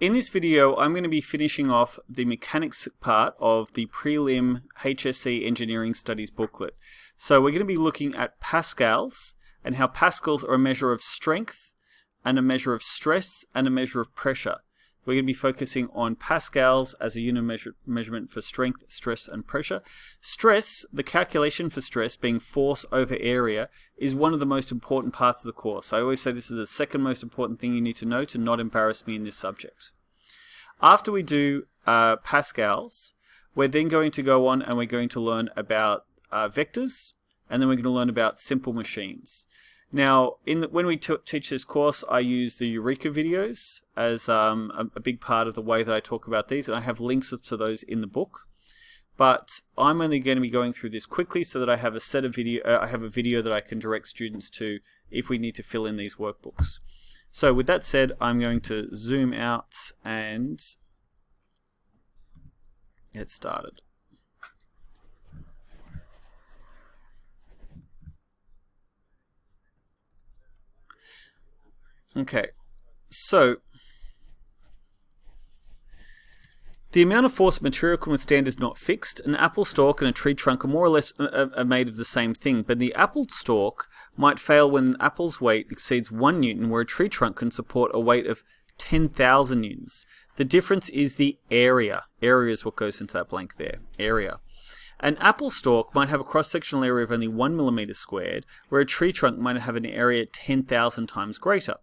In this video, I'm going to be finishing off the mechanics part of the prelim HSC Engineering Studies booklet. So we're going to be looking at Pascals and how Pascals are a measure of strength and a measure of stress and a measure of pressure. We're going to be focusing on Pascals as a unit measurement for strength, stress, and pressure. Stress, the calculation for stress being force over area, is one of the most important parts of the course. I always say this is the second most important thing you need to know to not embarrass me in this subject. After we do Pascals, we're then going to go on and we're going to learn about vectors, and then we're going to learn about simple machines. Now, when we teach this course, I use the Eureka videos as a big part of the way that I talk about these, and I have links to those in the book. But I'm only going to be going through this quickly so that I have a set of I have a video that I can direct students to if we need to fill in these workbooks. So with that said, I'm going to zoom out and get started. Okay, so the amount of force a material can withstand is not fixed. An apple stalk and a tree trunk are more or less made of the same thing, but the apple stalk might fail when an apple's weight exceeds 1 Newton, where a tree trunk can support a weight of 10,000 newtons. The difference is the area. Area is what goes into that blank there. Area. An apple stalk might have a cross-sectional area of only 1 millimeter squared, where a tree trunk might have an area 10,000 times greater.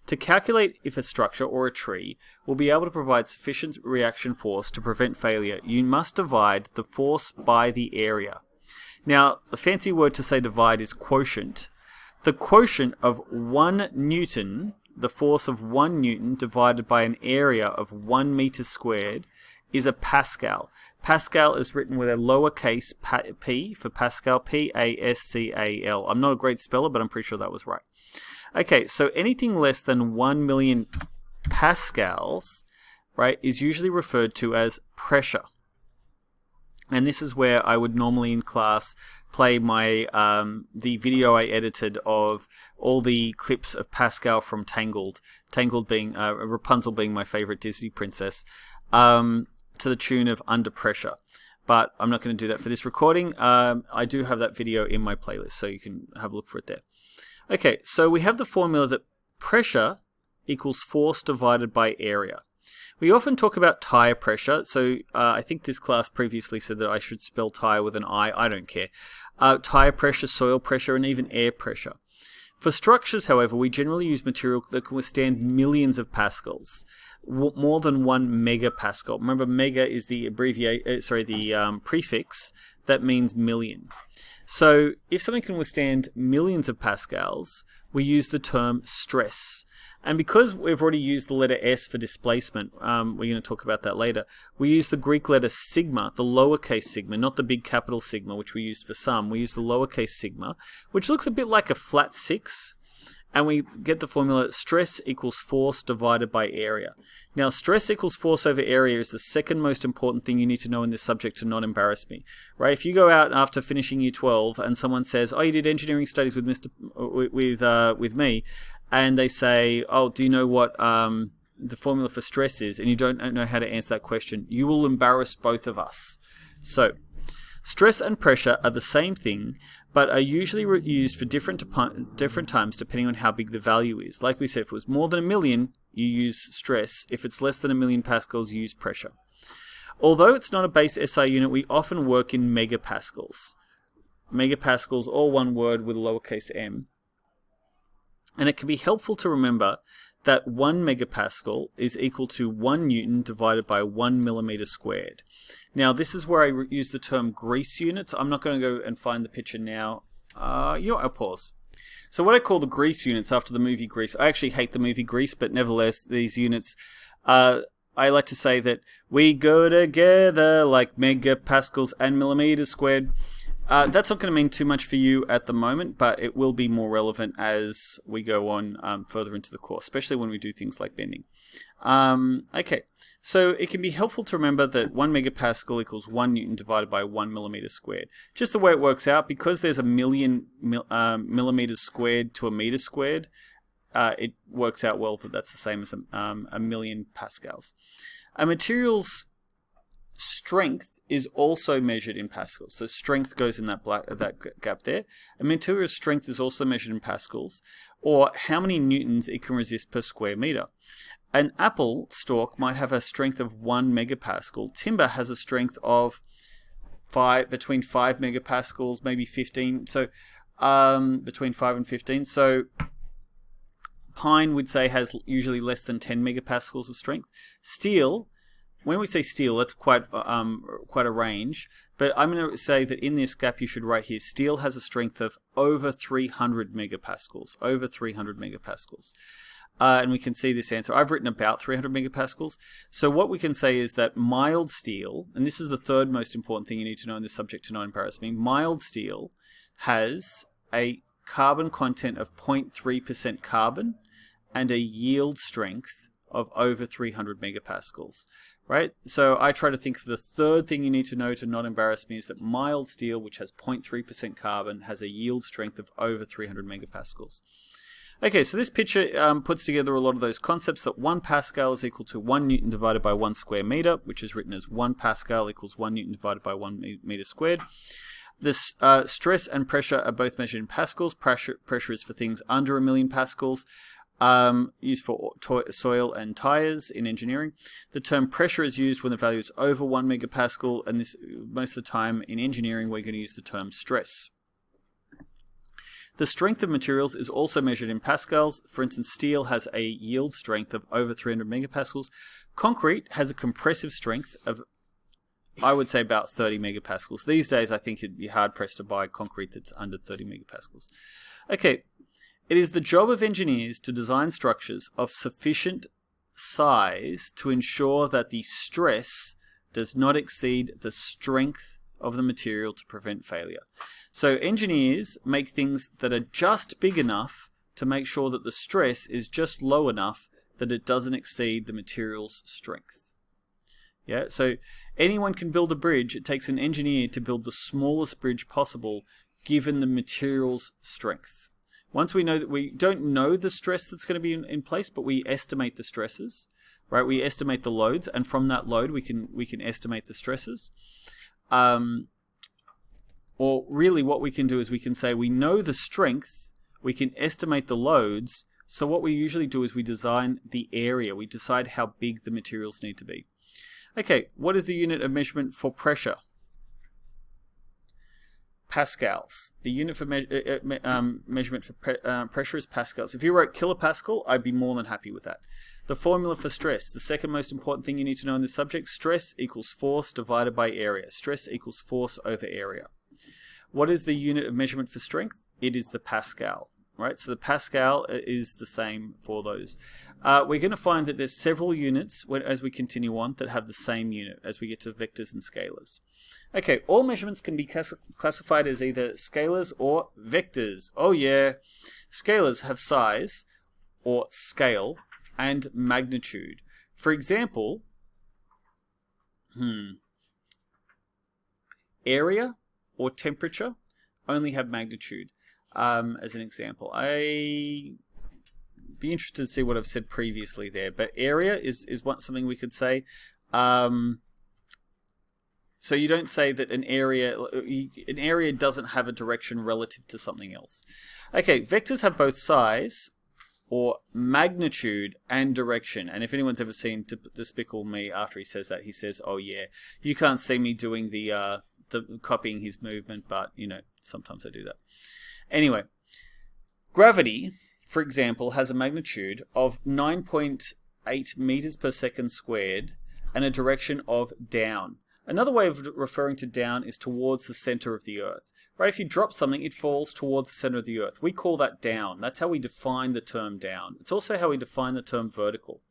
To calculate if a structure or a tree will be able to provide sufficient reaction force to prevent failure, you must divide the force by the area. Now, the fancy word to say divide is quotient. The quotient of 1 Newton, the force of 1 Newton divided by an area of 1 meter squared, is a Pascal. Pascal is written with a lowercase p for Pascal, P-A-S-C-A-L. I'm not a great speller, but I'm pretty sure that was right. Okay, so anything less than 1 million pascals, right, is usually referred to as pressure. And this is where I would normally in class play my the video I edited of all the clips of Pascal from Tangled. Tangled being Rapunzel being my favorite Disney princess. To the tune of Under Pressure. But I'm not going to do that for this recording. I do have that video in my playlist, so you can have a look for it there. Okay, so we have the formula that pressure equals force divided by area. We often talk about tire pressure, so I think this class previously said that I should spell tire with an I. I don't care. Tire pressure, soil pressure, and even air pressure. For structures, however, we generally use material that can withstand millions of pascals, more than 1 megapascal. Remember, mega is the prefix that means million. So, if something can withstand millions of pascals, we use the term stress. And because we've already used the letter S for displacement, we're going to talk about that later, we use the Greek letter sigma, the lowercase sigma, not the big capital sigma, which we used for sum. We use the lowercase sigma, which looks a bit like a flat 6. And we get the formula stress equals force divided by area. Now, stress equals force over area is the second most important thing you need to know in this subject to not embarrass me. Right? If you go out after finishing year 12 and someone says, "Oh, you did engineering studies with with me," and they say, "Oh, do you know what the formula for stress is?" and you don't know how to answer that question, you will embarrass both of us. So, stress and pressure are the same thing, but are usually used for different times depending on how big the value is. Like we said, if it was more than 1 million, you use stress. If it's less than 1 million pascals, you use pressure. Although it's not a base SI unit, we often work in megapascals. Megapascals, all one word with a lowercase m. And it can be helpful to remember that 1 megapascal is equal to 1 Newton divided by 1 millimeter squared. Now, this is where I use the term grease units. I'm not going to go and find the picture now. I'll pause. So what I call the grease units after the movie Grease, I actually hate the movie Grease, but nevertheless, these units, I like to say that we go together like megapascals and millimeters squared. That's not going to mean too much for you at the moment, but it will be more relevant as we go on further into the course, especially when we do things like bending. Okay, so it can be helpful to remember that 1 megapascal equals 1 Newton divided by 1 millimeter squared. Just the way it works out, because there's a million millimeters squared to a meter squared, it works out well that that's the same as a million pascals. A material's strength is also measured in pascals. So strength goes in that gap there. A material's strength is also measured in pascals, or how many newtons it can resist per square meter. An apple stalk might have a strength of 1 megapascal. Timber has a strength of between 5 megapascals, maybe 15. So between 5 and 15. So pine, would say, has usually less than 10 megapascals of strength. Steel, when we say steel, that's quite a range. But I'm going to say that in this gap you should write here, steel has a strength of over 300 megapascals. Over 300 megapascals. And we can see this answer. I've written about 300 megapascals. So what we can say is that mild steel, and this is the third most important thing you need to know in this subject to not embarrass me, mild steel has a carbon content of 0.3% carbon and a yield strength of over 300 megapascals, right? So I try to think of the third thing you need to know to not embarrass me is that mild steel, which has 0.3% carbon, has a yield strength of over 300 megapascals. Okay, so this picture puts together a lot of those concepts that 1 Pascal is equal to 1 Newton divided by 1 square meter, which is written as 1 Pascal equals 1 Newton divided by 1 meter squared. This stress and pressure are both measured in pascals. Pressure is for things under 1 million pascals, used for soil and tires in engineering. The term pressure is used when the value is over 1 megapascal, and this most of the time in engineering we're going to use the term stress. The strength of materials is also measured in pascals. For instance, steel has a yield strength of over 300 megapascals. Concrete has a compressive strength of, I would say, about 30 megapascals. These days, I think it'd be hard-pressed to buy concrete that's under 30 megapascals. Okay, it is the job of engineers to design structures of sufficient size to ensure that the stress does not exceed the strength of the material to prevent failure. So engineers make things that are just big enough to make sure that the stress is just low enough that it doesn't exceed the material's strength. Yeah, so anyone can build a bridge. It takes an engineer to build the smallest bridge possible given the material's strength. Once we know that we don't know the stress that's going to be in place, but we estimate the stresses, right? We estimate the loads, and from that load we can estimate the stresses. Or really what we can do is we can say we know the strength, we can estimate the loads, so what we usually do is we design the area, we decide how big the materials need to be. Okay, what is the unit of measurement for pressure? Pascals. The unit for measurement for pressure is pascals. If you wrote kilopascal, I'd be more than happy with that. The formula for stress, the second most important thing you need to know in this subject, stress equals force divided by area. Stress equals force over area. What is the unit of measurement for strength? It is the Pascal, right? So the Pascal is the same for those. We're going to find that there's several units as we continue on that have the same unit as we get to vectors and scalars. Okay, all measurements can be classified as either scalars or vectors. Oh yeah, scalars have size or scale and magnitude. For example, area or temperature only have magnitude. As an example, I'd be interested to see what I've said previously there, but area is something we could say. So you don't say that an area doesn't have a direction relative to something else. Okay, vectors have both size or magnitude and direction. And if anyone's ever seen Despicable Me, after he says that, he says, "Oh yeah, you can't see me doing the copying his movement, but you know, sometimes I do that." Anyway, gravity, for example, has a magnitude of 9.8 meters per second squared and a direction of down. Another way of referring to down is towards the center of the earth. Right? If you drop something, it falls towards the center of the earth. We call that down. That's how we define the term down. It's also how we define the term vertical.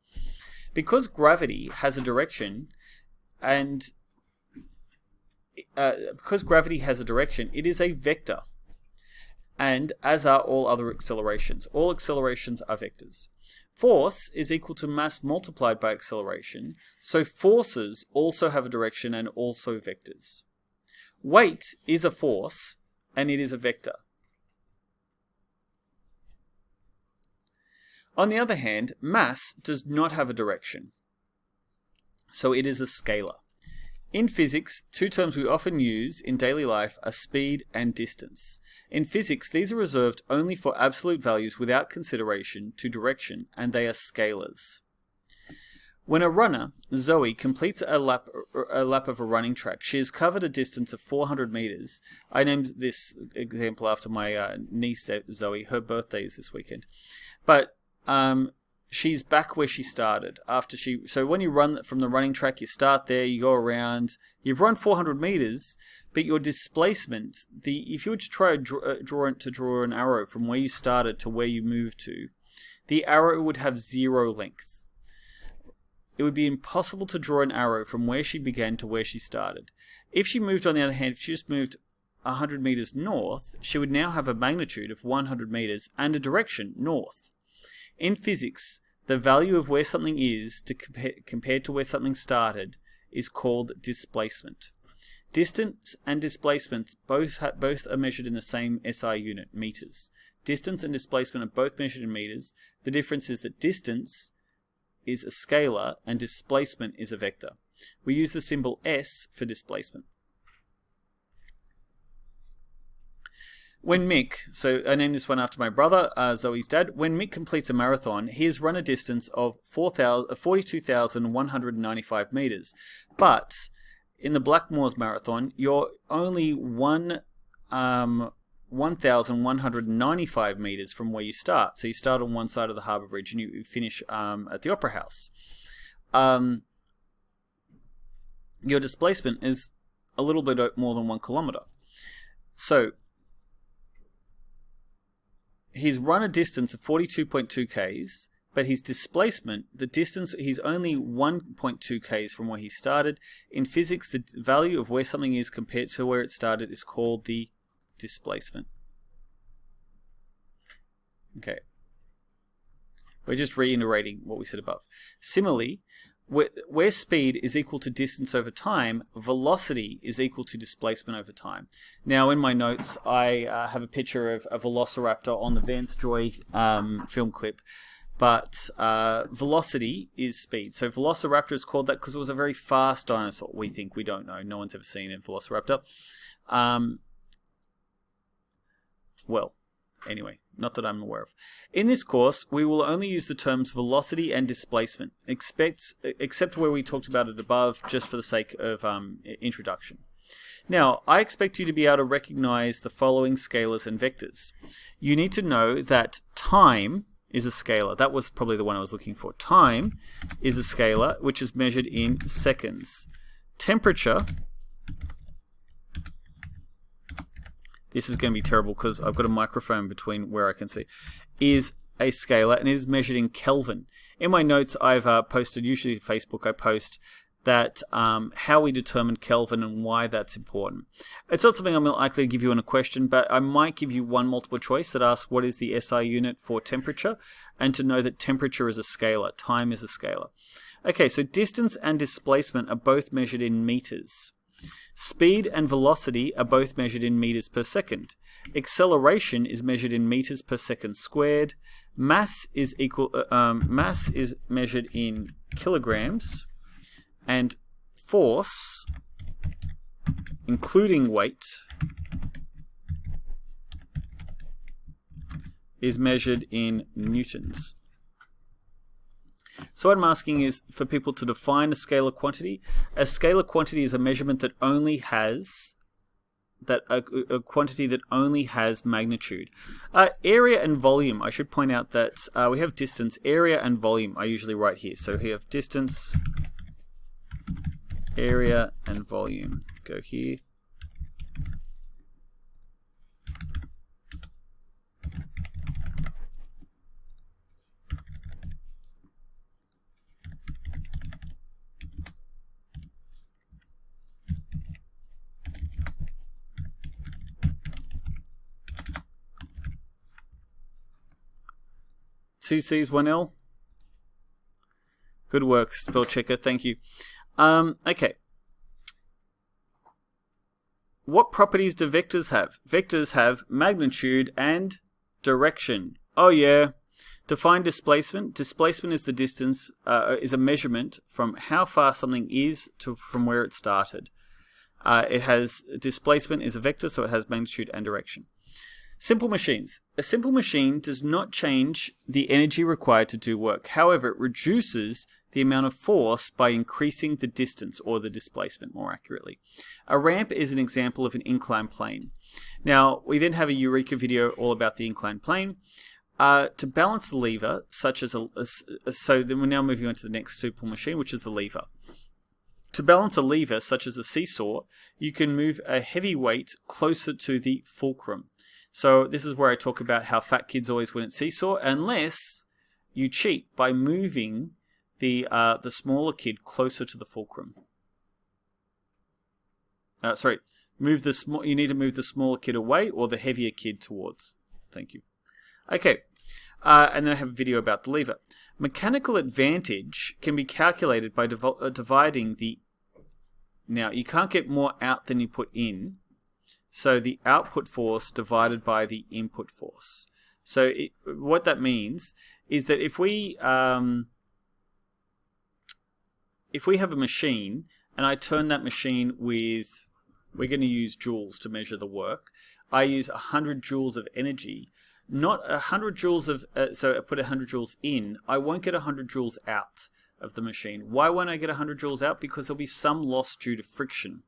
Because gravity has a direction, and because gravity has a direction, it is a vector. And as are all other accelerations. All accelerations are vectors. Force is equal to mass multiplied by acceleration, so forces also have a direction and also vectors. Weight is a force, and it is a vector. On the other hand, mass does not have a direction, so it is a scalar. In physics, two terms we often use in daily life are speed and distance. In physics, these are reserved only for absolute values without consideration to direction, and they are scalars. When a runner, Zoe, completes a lap of a running track, she has covered a distance of 400 meters. I named this example after my niece, Zoe. Her birthday is this weekend. But she's back where she started. So when you run from the running track, you start there, you go around, you've run 400 meters, but your displacement, if you were to try to draw an arrow from where you started to where you moved to, the arrow would have zero length. It would be impossible to draw an arrow from where she began to where she started. If she moved, on the other hand, if she just moved 100 meters north, she would now have a magnitude of 100 meters and a direction north. In physics, the value of where something is compared to where something started is called displacement. Distance and displacement both are measured in the same SI unit, meters. Distance and displacement are both measured in meters. The difference is that distance is a scalar and displacement is a vector. We use the symbol S for displacement. When Mick, so I named this one after my brother, Zoe's dad, when Mick completes a marathon, he has run a distance of 42,195 meters. But in the Blackmore's marathon, you're only 1,195 meters from where you start. So you start on one side of the Harbour Bridge and you finish at the Opera House. Your displacement is a little bit more than 1 kilometer. So he's run a distance of 42.2 k's, but his displacement, the distance, he's only 1.2 k's from where he started. In physics, the value of where something is compared to where it started is called the displacement. Okay. We're just reiterating what we said above. Similarly, where speed is equal to distance over time, velocity is equal to displacement over time. Now, in my notes, I have a picture of a velociraptor on the Vance Joy film clip, but velocity is speed. So velociraptor is called that because it was a very fast dinosaur. We think, we don't know. No one's ever seen a velociraptor. Well, anyway, not that I'm aware of. In this course, we will only use the terms velocity and displacement, except where we talked about it above, just for the sake of introduction. Now, I expect you to be able to recognize the following scalars and vectors. You need to know that time is a scalar. That was probably the one I was looking for. Time is a scalar, which is measured in seconds. Temperature, this is going to be terrible because I've got a microphone between where I can see, is a scalar and it is measured in Kelvin. In my notes, I've posted, usually on Facebook, I post that how we determine Kelvin and why that's important. It's not something I'm likely to give you in a question, but I might give you one multiple choice that asks what is the SI unit for temperature, and to know that temperature is a scalar, time is a scalar. Okay, so distance and displacement are both measured in meters. Speed and velocity are both measured in meters per second. Acceleration is measured in meters per second squared. Mass is measured in kilograms, and force, including weight, is measured in newtons. So what I'm asking is for people to define a scalar quantity. A scalar quantity is a measurement that only has a quantity that only has magnitude. Area and volume. I should point out that we have distance, area, and volume. I usually write here. So we have distance, area, and volume. Go here. Two C's, one L. Good work, spell checker. Thank you. Okay. What properties do vectors have? Vectors have magnitude and direction. Oh yeah. Define displacement. Displacement is the distance, is a measurement from how far something is from where it started. It has displacement is a vector, so it has magnitude and direction. Simple machines. A simple machine does not change the energy required to do work. However, it reduces the amount of force by increasing the distance, or the displacement more accurately. A ramp is an example of an inclined plane. Now, we then have a Eureka video all about the inclined plane. To balance the lever, such as so then we're now moving on to the next simple machine, which is the lever. To balance a lever, such as a seesaw, you can move a heavy weight closer to the fulcrum. So this is where I talk about how fat kids always win at seesaw, unless you cheat by moving the smaller kid closer to the fulcrum. You need to move the smaller kid away, or the heavier kid towards. Thank you. Okay, and then I have a video about the lever. Mechanical advantage can be calculated by dividing the... Now, you can't get more out than you put in. So the output force divided by the input force. So what that means is that if we have a machine and I turn that machine with, we're going to use joules to measure the work. I use 100 joules of energy, not 100 joules of, so I put 100 joules in, I won't get 100 joules out of the machine. Why won't I get 100 joules out? Because there'll be some loss due to friction.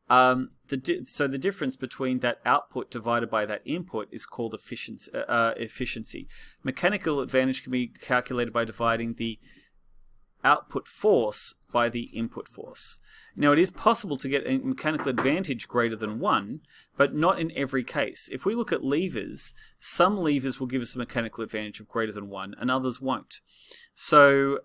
So the difference between that output divided by that input is called efficiency. Mechanical advantage can be calculated by dividing the output force by the input force. Now, it is possible to get a mechanical advantage greater than 1, but not in every case. If we look at levers, some levers will give us a mechanical advantage of greater than 1, and others won't. So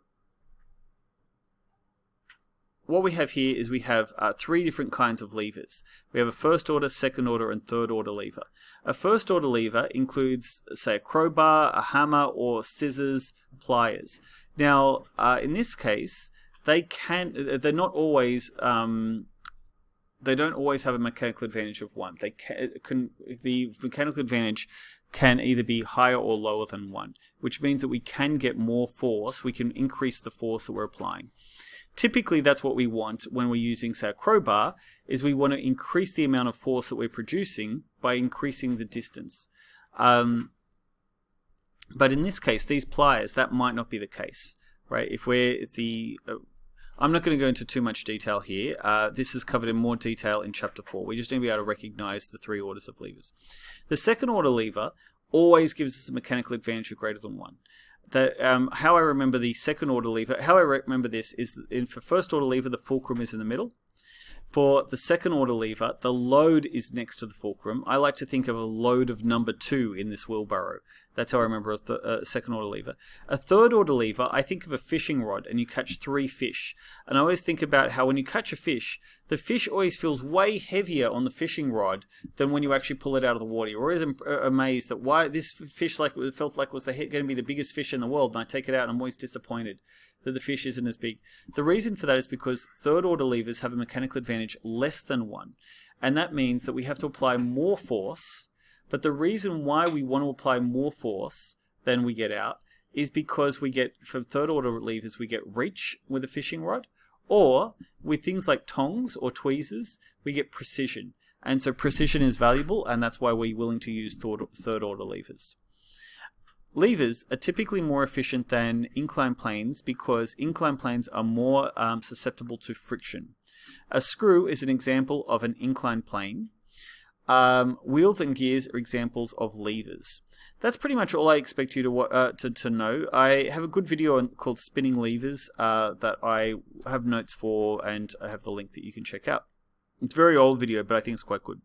what we have here is we have 3 different kinds of levers. We have a first order, second order, and third order lever. A first order lever includes, say, a crowbar, a hammer, or scissors, pliers. Now, in this case, they don't always have a mechanical advantage of 1. The mechanical advantage can either be higher or lower than 1, which means that we can get more force. We can increase the force that we're applying. Typically, that's what we want when we're using, say, a crowbar, is we want to increase the amount of force that we're producing by increasing the distance. But in this case, these pliers, that might not be the case, right? I'm not going to go into too much detail here. This is covered in more detail in Chapter 4. We just need to be able to recognize the 3 orders of levers. The second order lever always gives us a mechanical advantage of greater than 1. How I remember the second order lever, how I remember this is for first order lever, the fulcrum is in the middle. For the second order lever, the load is next to the fulcrum. I like to think of a load of number 2 in this wheelbarrow. That's how I remember a second order lever. A third order lever, I think of a fishing rod, and you catch 3 fish. And I always think about how when you catch a fish, the fish always feels way heavier on the fishing rod than when you actually pull it out of the water. You're always amazed that why this fish felt like was going to be the biggest fish in the world, and I take it out and I'm always disappointed that the fish isn't as big. The reason for that is because third order levers have a mechanical advantage less than 1. And that means that we have to apply more force. But the reason why we want to apply more force than we get out is because we get, from third order levers, we get reach with a fishing rod, or with things like tongs or tweezers, we get precision. And so precision is valuable, and that's why we're willing to use third order levers. Levers are typically more efficient than inclined planes because inclined planes are more susceptible to friction. A screw is an example of an inclined plane. Wheels and gears are examples of levers. That's pretty much all I expect you to know. I have a good video called Spinning Levers that I have notes for, and I have the link that you can check out. It's a very old video, but I think it's quite good.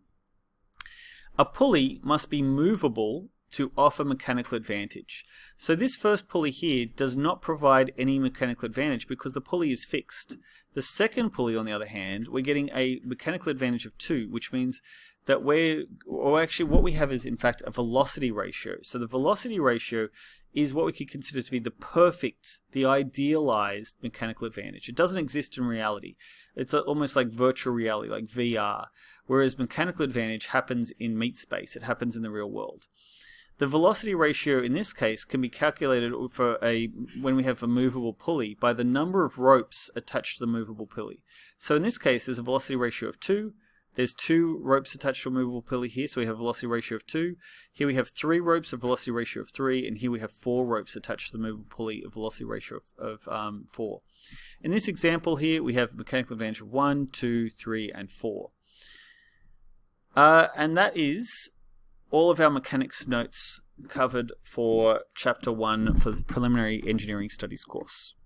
A pulley must be movable to offer mechanical advantage. So this first pulley here does not provide any mechanical advantage because the pulley is fixed. The second pulley, on the other hand, we're getting a mechanical advantage of 2, which means that what we have is in fact a velocity ratio. So the velocity ratio is what we could consider to be the idealized mechanical advantage. It doesn't exist in reality. It's almost like virtual reality, like VR, whereas mechanical advantage happens in meat space. It happens in the real world. The velocity ratio in this case can be calculated when we have a movable pulley by the number of ropes attached to the movable pulley. So in this case, there's a velocity ratio of 2. There's 2 ropes attached to a movable pulley here, so we have a velocity ratio of 2. Here we have 3 ropes, a velocity ratio of 3, and here we have 4 ropes attached to the movable pulley, a velocity ratio of 4. In this example here, we have a mechanical advantage of 1, 2, 3, and 4. And that is all of our mechanics notes covered for Chapter 1 for the Preliminary Engineering Studies course.